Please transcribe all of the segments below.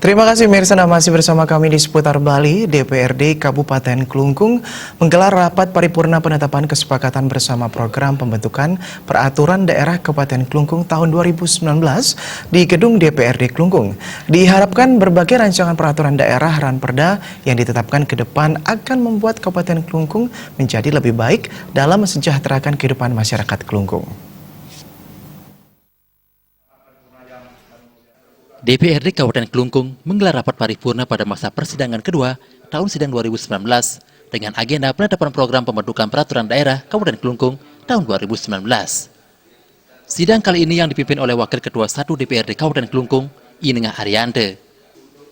Terima kasih Mirsa, masih bersama kami di seputar Bali. DPRD Kabupaten Klungkung menggelar rapat paripurna penetapan kesepakatan bersama program pembentukan peraturan daerah Kabupaten Klungkung tahun 2019 di gedung DPRD Klungkung. Diharapkan berbagai rancangan peraturan daerah Ranperda yang ditetapkan ke depan akan membuat Kabupaten Klungkung menjadi lebih baik dalam mensejahterakan kehidupan masyarakat Klungkung. DPRD Kabupaten Klungkung menggelar rapat paripurna pada masa persidangan kedua tahun sidang 2019 dengan agenda penetapan program pembentukan peraturan daerah Kabupaten Klungkung tahun 2019. Sidang kali ini yang dipimpin oleh Wakil Ketua 1 DPRD Kabupaten Klungkung, Inengah Ariante.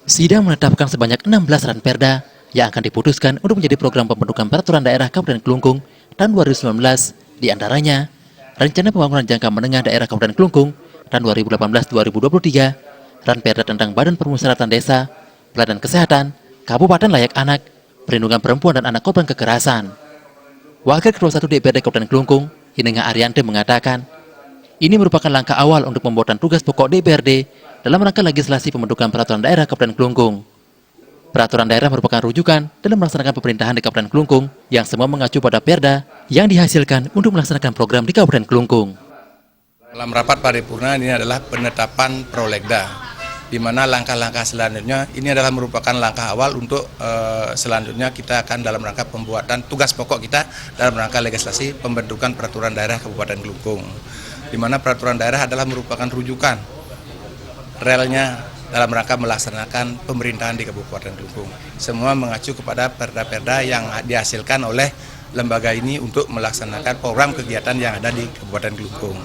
Sidang menetapkan sebanyak 16 ranperda yang akan diputuskan untuk menjadi program pembentukan peraturan daerah Kabupaten Klungkung tahun 2019, di antaranya Rencana Pembangunan Jangka Menengah Daerah Kabupaten Klungkung tahun 2018-2023, Ranperda tentang Badan Permusyawaratan Desa, Pelayanan Kesehatan, Kabupaten Layak Anak, Perlindungan Perempuan dan Anak Korban Kekerasan. Wakil Ketua 1 DPRD Kabupaten Klungkung, Inengah Ariante mengatakan, ini merupakan langkah awal untuk pembuatan tugas pokok DPRD dalam rangka legislasi pembentukan peraturan daerah Kabupaten Klungkung. Peraturan daerah merupakan rujukan dalam melaksanakan pemerintahan di Kabupaten Klungkung yang semua mengacu pada perda yang dihasilkan untuk melaksanakan program di Kabupaten Klungkung. Dalam rapat paripurna ini adalah penetapan prolegda, di mana langkah-langkah selanjutnya ini adalah merupakan langkah awal untuk selanjutnya kita akan dalam rangka pembuatan tugas pokok kita dalam rangka legislasi pembentukan peraturan daerah Kabupaten Klungkung, di mana peraturan daerah adalah merupakan rujukan relnya dalam rangka melaksanakan pemerintahan di Kabupaten Klungkung. Semua mengacu kepada perda-perda yang dihasilkan oleh lembaga ini untuk melaksanakan program kegiatan yang ada di Kabupaten Klungkung.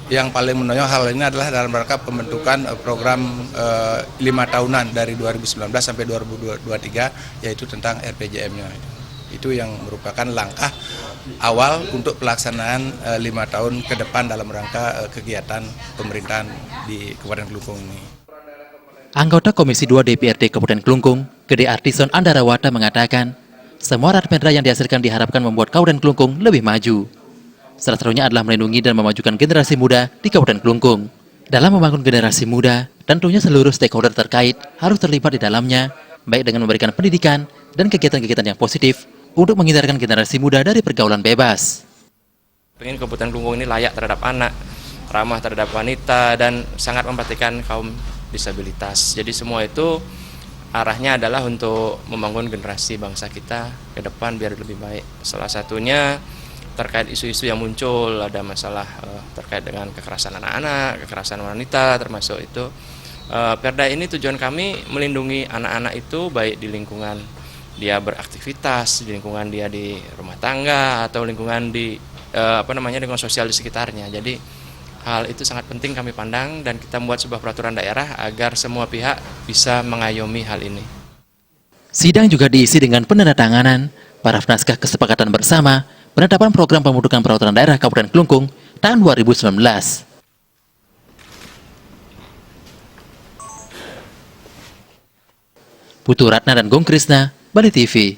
Yang paling menonjol hal ini adalah dalam rangka pembentukan program 5 tahunan dari 2019 sampai 2023, yaitu tentang RPJM-nya. Itu yang merupakan langkah awal untuk pelaksanaan 5 tahun ke depan dalam rangka kegiatan pemerintahan di Kabupaten Klungkung ini. Anggota Komisi 2 DPRD Kabupaten Klungkung, Gede Artison Andarawata mengatakan, semua ranperda yang dihasilkan diharapkan membuat Kabupaten Klungkung lebih maju. Salah satunya adalah melindungi dan memajukan generasi muda di Kabupaten Klungkung. Dalam membangun generasi muda, tentunya seluruh stakeholder terkait harus terlibat di dalamnya, baik dengan memberikan pendidikan dan kegiatan-kegiatan yang positif untuk menghindarkan generasi muda dari pergaulan bebas. Pengen Kabupaten Klungkung ini layak terhadap anak, ramah terhadap wanita, dan sangat memperhatikan kaum disabilitas. Jadi semua itu arahnya adalah untuk membangun generasi bangsa kita ke depan biar lebih baik. Salah satunya terkait isu-isu yang muncul, ada masalah terkait dengan kekerasan anak-anak, kekerasan wanita, termasuk itu. Perda ini tujuan kami melindungi anak-anak itu baik di lingkungan dia beraktivitas, di lingkungan dia di rumah tangga, atau lingkungan di lingkungan sosial di sekitarnya. Jadi hal itu sangat penting kami pandang dan kita membuat sebuah peraturan daerah agar semua pihak bisa mengayomi hal ini. Sidang juga diisi dengan penandatanganan para naskah kesepakatan bersama penetapan program pembentukan peraturan daerah Kabupaten Klungkung tahun 2019. Putu Ratna dan Gong Krisna, Bali TV.